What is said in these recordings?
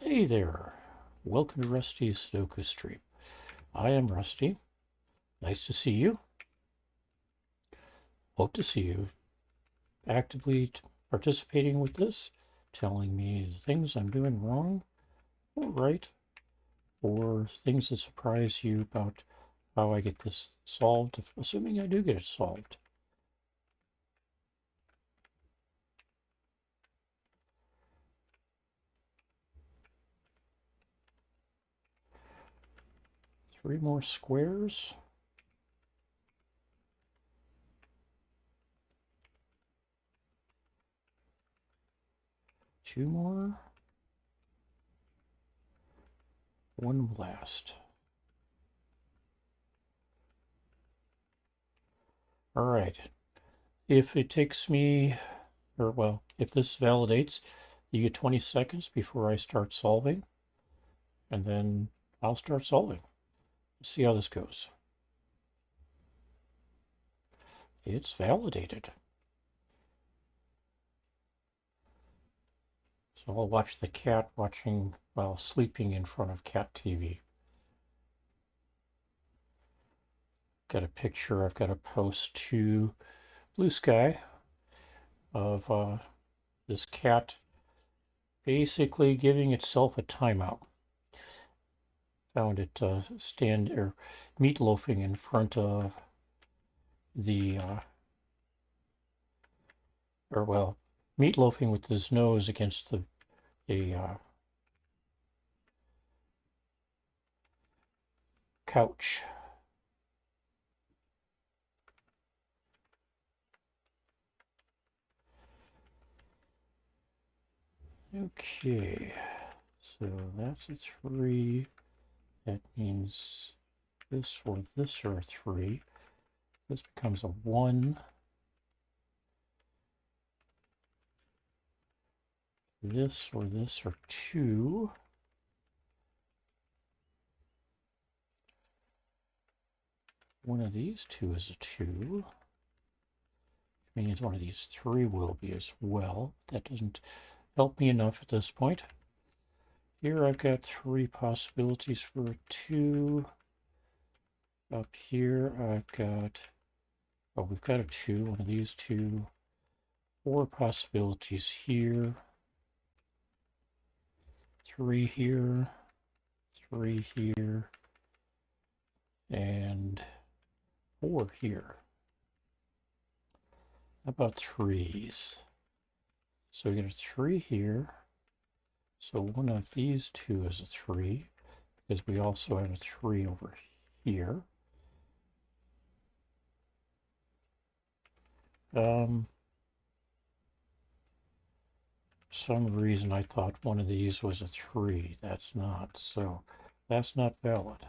Hey there, welcome to Rusty's Sudoku stream. I am Rusty. Nice to see you. Hope to see you actively participating with this, telling me the things I'm doing wrong or right, or things that surprise you about how I get this solved, assuming I do get it solved. Three more squares. Two more. One blast. All right. If it takes me, or well, if this validates, you get 20 seconds before I start solving, and then I'll start solving. Let's see how this goes. It's validated. So I'll watch the cat watching while sleeping in front of cat TV. Got a picture I've got to post to Blue Sky of this cat basically giving itself a timeout. Found it meatloafing in front of the meatloafing with his nose against the couch. Okay, so that's a 3. That means this or this are a 3. This becomes a 1. This or this are 2. One of these two is a 2. Which means one of these 3 will be as well. That doesn't help me enough at this point. Here I've got 3 possibilities for a 2. Up here I've got, oh, we've got a 2, one of these 2. 4 possibilities here. 3 here, 3 here, and 4 here. How about 3s? So we got a 3 here. So one of these 2 is a 3, because we also have a 3 over here. Some reason I thought one of these was a 3. That's not. So that's not valid.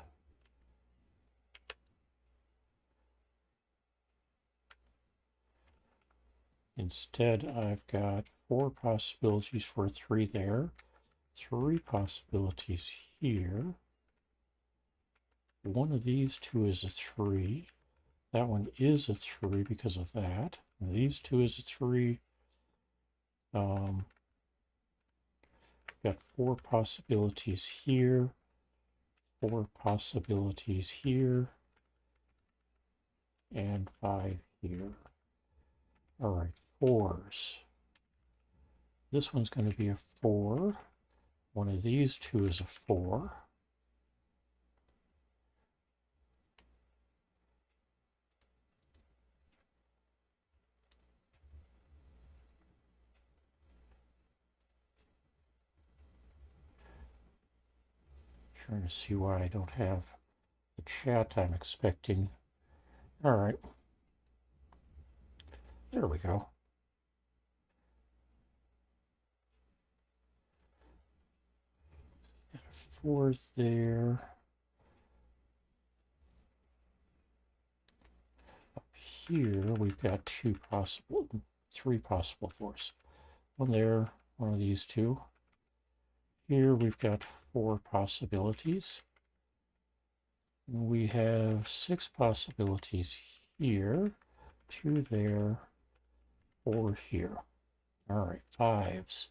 Instead, I've got 4 possibilities for a 3 there, 3 possibilities here. One of these 2 is a 3. That one is a 3 because of that. And these 2 is a 3. Got 4 possibilities here, 4 possibilities here, and 5 here. All right, 4s. This one's going to be a 4. One of these 2 is a 4. Trying to see why I don't have the chat I'm expecting. All right. There we go. Got a 4 there. Up here, we've got 3 possible 4s. One there, one of these 2. Here we've got 4 possibilities. We have 6 possibilities here, 2 there, 4 here. All right, 5s.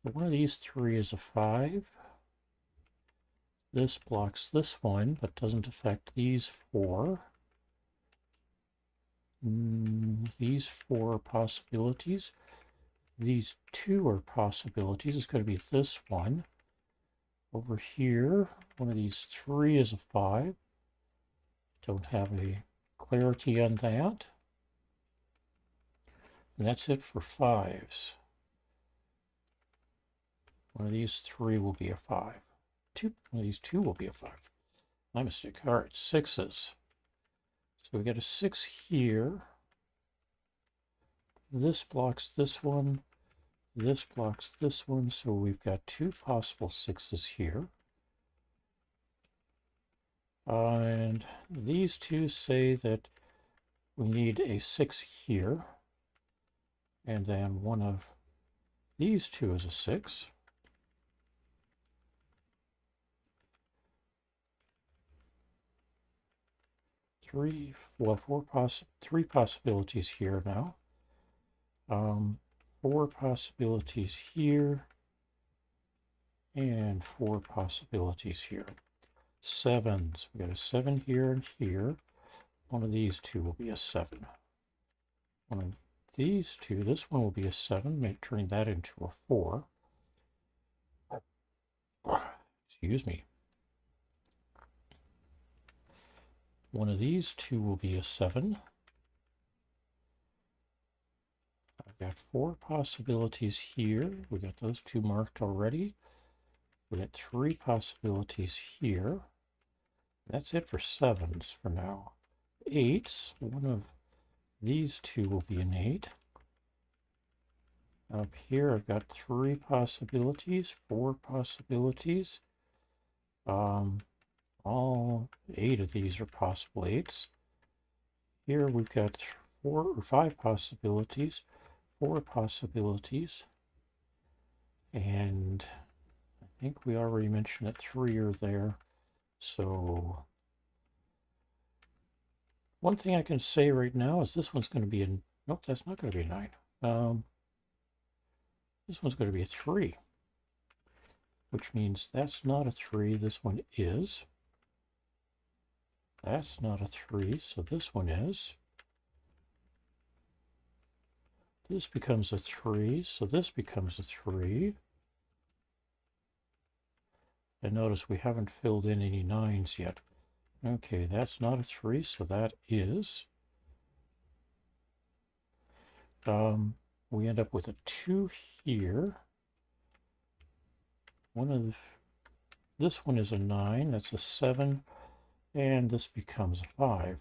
So one of these three is a 5. This blocks this one, but doesn't affect these 4. These 4 are possibilities. These 2 are possibilities. It's going to be this one. Over here, one of these 3 is a 5. Don't have a clarity on that. And that's it for 5s. One of these 3 will be a 5. One of these 2 will be a 5. My mistake. All right, 6s. So we get a 6 here. This blocks this one. This blocks this one. So we've got 2 possible 6s here. And these 2 say that we need a 6 here. And then one of these 2 is a 6. Three possibilities here now. 4 possibilities here. And 4 possibilities here. 7s. We got a 7 here and here. One of these 2 will be a 7. One of these 2, this one will be a 7, turning that into a 4. Excuse me. One of these 2 will be a 7. I've got 4 possibilities here. We got those 2 marked already. We got 3 possibilities here. That's it for 7s for now. 8s, one of these 2 will be an 8. Up here I've got 3 possibilities, 4 possibilities. All 8 of these are possible 8s. Here we've got 4 or 5 possibilities, 4 possibilities, and I think we already mentioned that 3 are there. So one thing I can say right now is this one's going to be a, nope, that's not going to be a 9. This one's going to be a 3, which means that's not a 3, this one is. That's not a 3, so this one is. This becomes a 3, so this becomes a 3. And notice we haven't filled in any 9s yet. Okay, that's not a 3, so that is. We end up with a 2 here. This one is a 9, that's a 7, and this becomes a 5.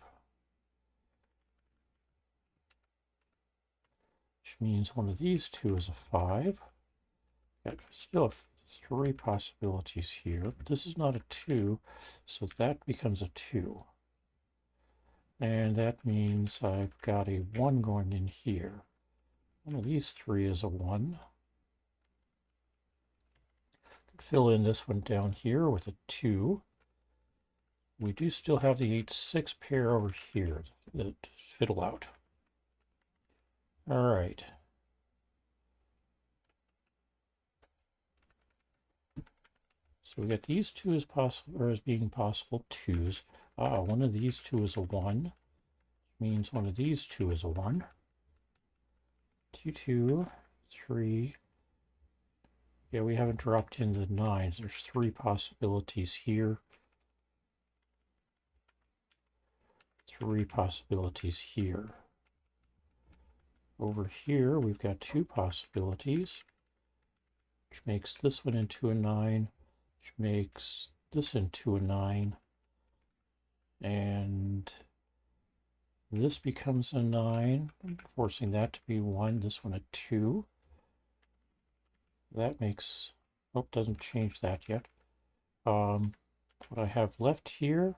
Which means one of these 2 is a 5. Got still 3 possibilities here, but this is not a 2, so that becomes a 2. And that means I've got a 1 going in here. One of these 3 is a 1. Fill in this one down here with a 2. We do still have the 8-6 pair over here that fiddle out. All right. So we got these 2 as possible, or as being possible 2s. One of these 2 is a 1, which means one of these 2 is a 1. 2, 2, 3. Yeah, we haven't dropped in the 9s. There's 3 possibilities here. 3 possibilities here. Over here, we've got 2 possibilities, which makes this one into a 9, which makes this into a 9, and this becomes a 9, forcing that to be 1, this one a 2. That makes, oh, doesn't change that yet. What I have left here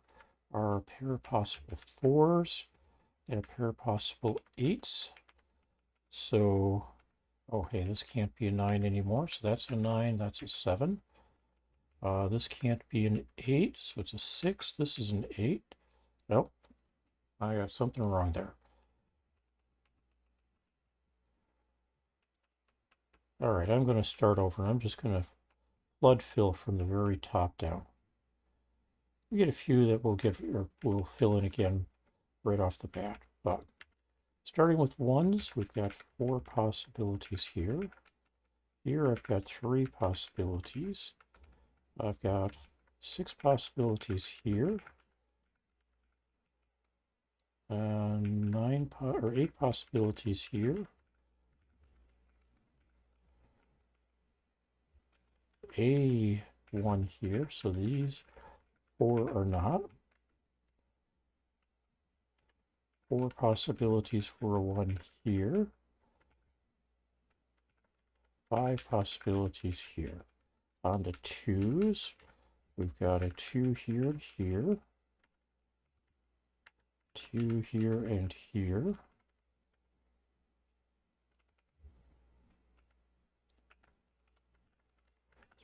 are a pair of possible 4s and a pair of possible 8s. So, oh, hey, this can't be a 9 anymore, so that's a 9, that's a 7. This can't be an 8, so it's a 6. This is an 8. Nope, I got something wrong there. All right, I'm going to start over. I'm just going to flood fill from the very top down. We get a few that we'll fill in again right off the bat. But starting with ones, we've got 4 possibilities here. Here I've got 3 possibilities. I've got 6 possibilities here. 8 possibilities here. A 1 here, so these 4 are not. 4 possibilities for a 1 here. 5 possibilities here. On the 2s, we've got a 2 here and here. 2 here and here.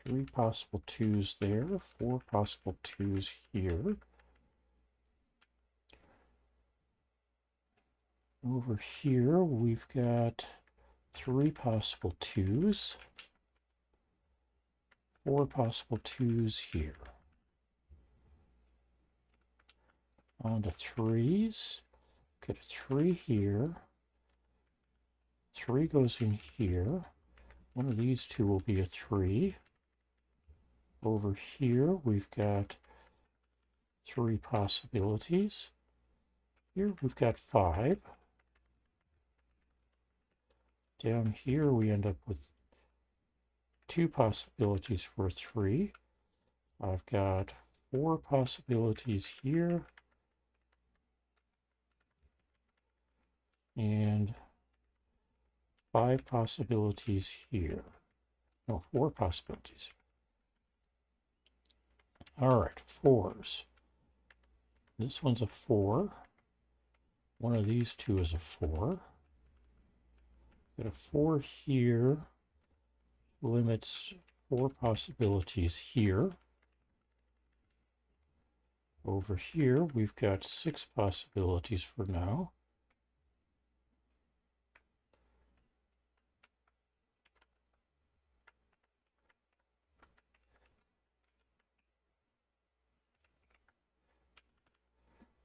3 possible 2s there. 4 possible 2s here. Over here, we've got 3 possible 2s. 4 possible 2s here. On to 3s. Get a 3 here. 3 goes in here. One of these 2 will be a 3. Over here, we've got 3 possibilities. Here we've got 5. Down here, we end up with 2 possibilities for 3. I've got 4 possibilities here. And 5 possibilities here. No, 4 possibilities. All right, 4s. This one's a 4. One of these 2 is a 4. Got a 4 here. Limits 4 possibilities here. Over here, we've got 6 possibilities for now.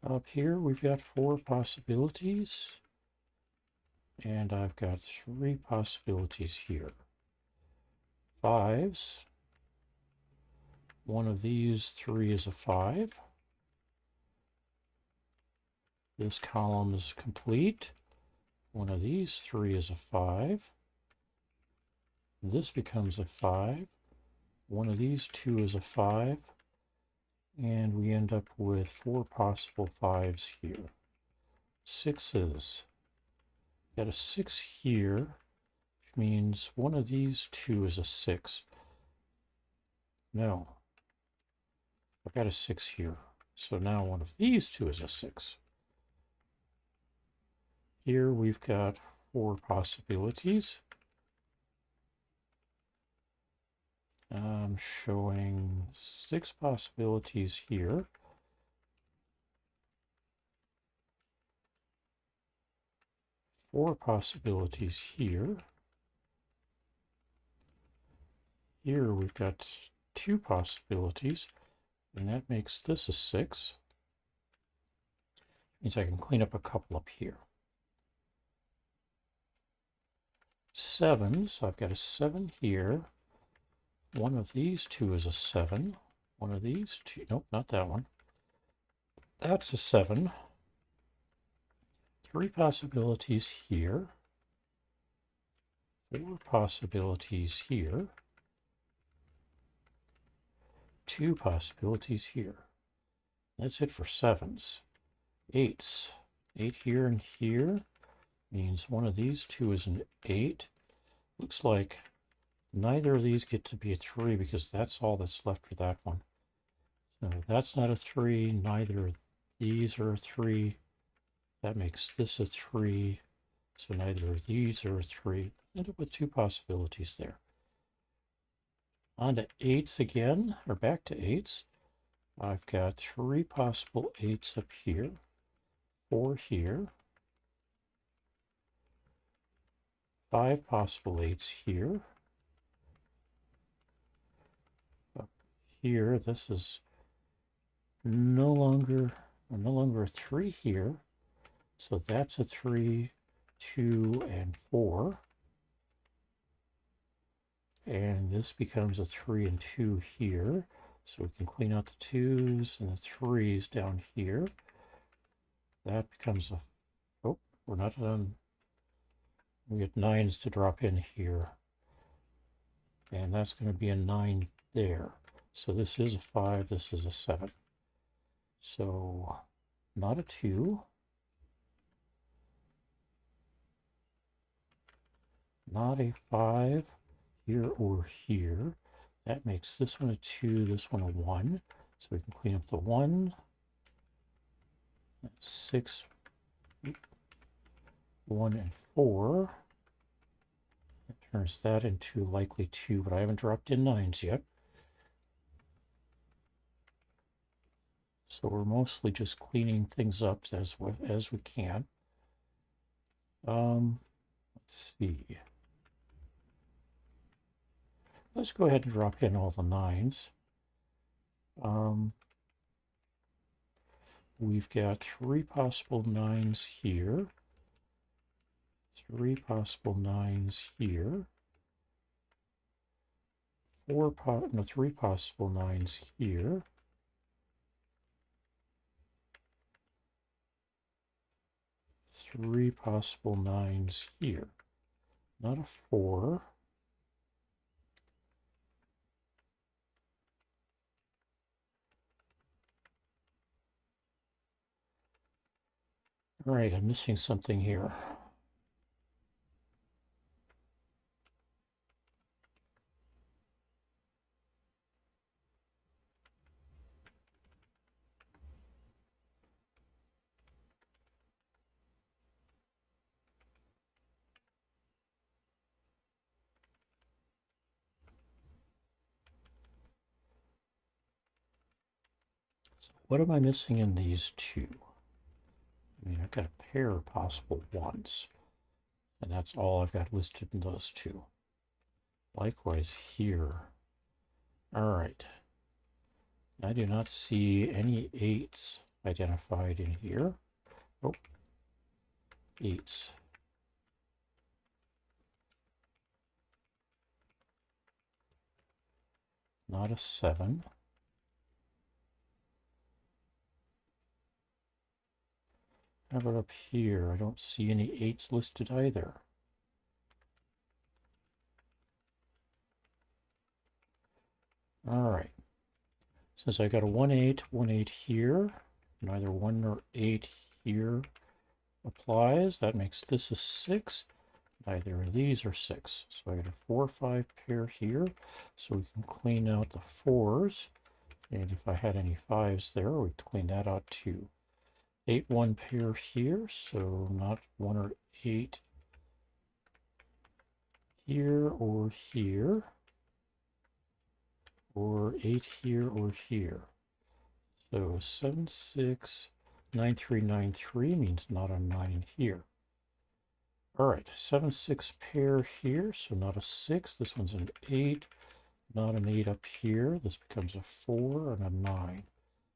Up here, we've got 4 possibilities. And I've got 3 possibilities here. 5s. One of these 3 is a 5. This column is complete. One of these 3 is a 5. This becomes a 5. One of these 2 is a 5. And we end up with 4 possible 5s here. 6s. Got a 6 here, which means one of these 2 is a 6. No. I've got a 6 here. So now one of these 2 is a 6. Here we've got 4 possibilities. I'm showing 6 possibilities here. 4 possibilities here. Here we've got 2 possibilities, and that makes this a 6. Means I can clean up a couple up here. 7s, I've got a 7 here. One of these 2 is a 7. One of these 2, nope, not that one. That's a 7. 3 possibilities here. 4 possibilities here. 2 possibilities here. That's it for 7s. 8s. 8 here and here means one of these 2 is an 8. Looks like neither of these get to be a 3 because that's all that's left for that one. So that's not a 3. Neither of these are a 3. That makes this a 3. So neither of these are a 3. End up with 2 possibilities there. On to 8s again, or back to 8s. I've got 3 possible 8s up here. 4 here. 5 possible 8s here. here. This is no longer a 3 here. So that's a 3, 2, and 4. And this becomes a 3 and 2 here. So we can clean out the 2s and the 3s down here. That becomes a, oh, we're not done. We get 9s to drop in here. And that's going to be a 9 there. So this is a 5, this is a 7. So not a 2. Not a 5 here or here. That makes this one a 2, this one a 1. So we can clean up the 1. 6, 1, and 4. That turns that into likely 2, but I haven't dropped in 9s yet. So we're mostly just cleaning things up as we can. Let's see. Let's go ahead and drop in all the 9s. We've got 3 possible 9s here. 3 possible 9s here. 3 possible 9s here. 3 possible 9s here. Not a 4. All right, I'm missing something here. So what am I missing in these two? I mean, I've got a pair of possible 1s, and that's all I've got listed in those two. Likewise here. All right. I do not see any 8s identified in here. Oh, 8s. Not a 7. How about up here? I don't see any 8s listed either. All right. Since I got a 1, 8, 1, 8 here, neither 1 nor 8 here applies. That makes this a 6. Neither of these are 6. So I got a 4, 5 pair here. So we can clean out the 4s. And if I had any 5s there, we'd clean that out too. 8, 1 pair here. So not 1 or 8 here or here. Or 8 here or here. So 7, 6, 9, 3, 9, 3 means not a 9 here. All right, 7, 6 pair here, so not a 6. This one's an 8, not an 8 up here. This becomes a 4 and a 9.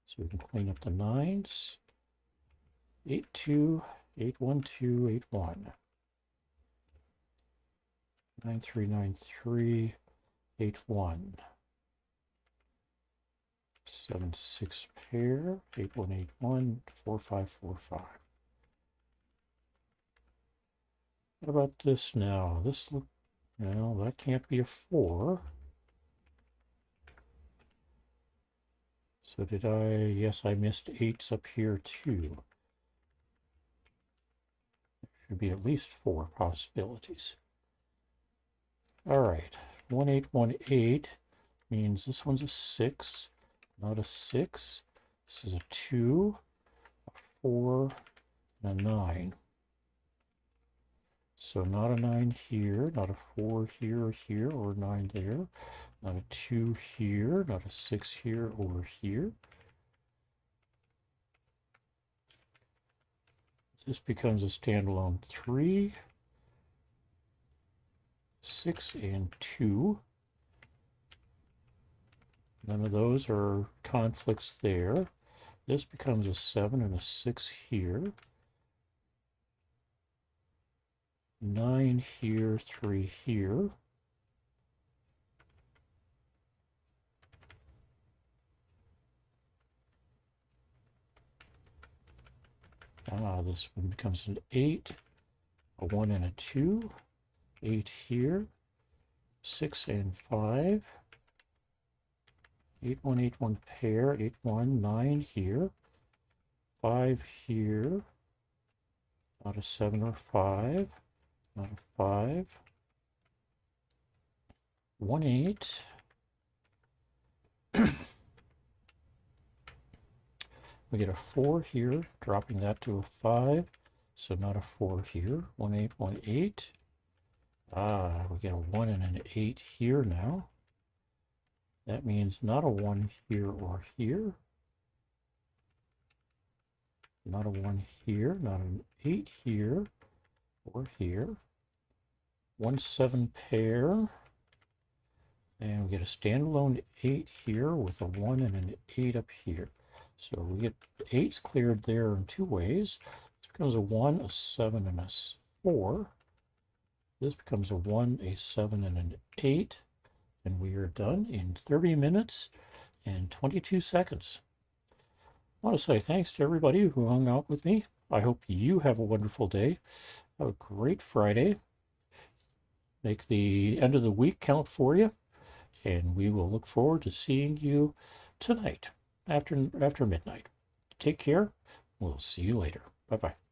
So we can clean up the 9s. 8, 2, 8, 1, 2, 8, 1. 9, 3, 9, 3, 8, 1. 7, 6 pair, 8, 1, 8, 1, 4, 5, 4, 5. What about this now? This look, no, that can't be a 4. So did I? Yes, I missed 8s up here too. There should be at least 4 possibilities. All right, 1, 8, 1, 8 means this one's a 6. Not a 6. This is a 2, a 4, and a 9. So not a 9 here, not a 4 here or here, or 9 there. Not a 2 here, not a 6 here or here. This becomes a standalone 3, 6, and 2. None of those are conflicts there. This becomes a 7 and a 6 here. 9 here, 3 here. This one becomes an 8, a 1 and a 2, 8 here, 6 and 5, 8, 1, 8, 1 pair, 8, 1, 9 here, 5 here, not a 7 or 5, not a 5, 1, 8, we get a 4 here, dropping that to a 5, so not a 4 here, 1, 8, 1, 8. We get a 1 and an 8 here now. That means not a 1 here or here. Not a 1 here, not an 8 here or here. 1, 7 pair. And we get a standalone 8 here with a 1 and an 8 up here. So we get 8's cleared there in two ways. This becomes a 1, a 7, and a 4. This becomes a 1, a 7, and an 8. And we are done in 30 minutes and 22 seconds. I want to say thanks to everybody who hung out with me. I hope you have a wonderful day. Have a great Friday. Make the end of the week count for you. And we will look forward to seeing you tonight after midnight. Take care. We'll see you later. Bye-bye.